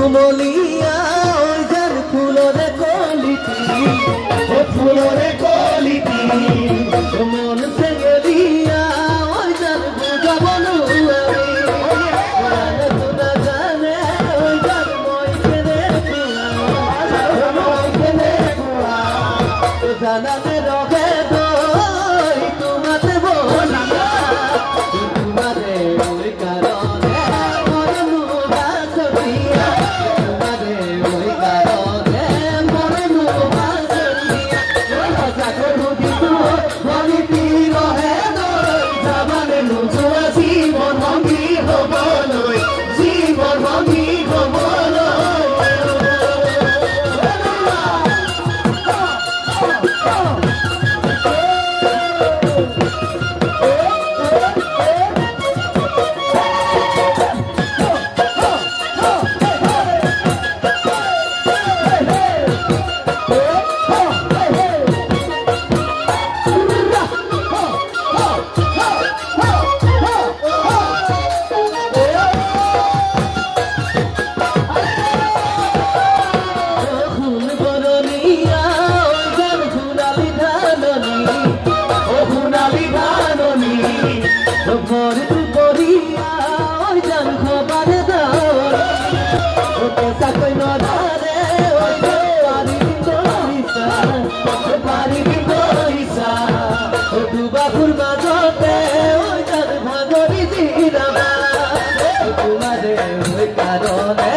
কুমলিয়া ওই যার ফুলরে কলিতি ও ফুলরে কলিতি মন সে গেলিয়া ওই যার বুঝাবো না জানে ওই যার মই কেনে কুয়া জানাতে রহে দই তোমাতে বলিয়া তোমারে ওই কারণে মরনু বাসরিয়া তোমারে ওই কারণে মরনু বাসরিয়া ভাষা করু দিতু বলিতি রহে দই জামানে নুজুয়া জীবন ভঙ্গি হবলই জীবন ভঙ্গি হবলই ভরে পড়িয়া ওই জান খবর দাও ওকে সাকই নদারে ওই পারি বিন্দরিসা ও দুবাপুর মাঝতে ওই জান ভাগরি দিরামা তোমারে ওই কারণে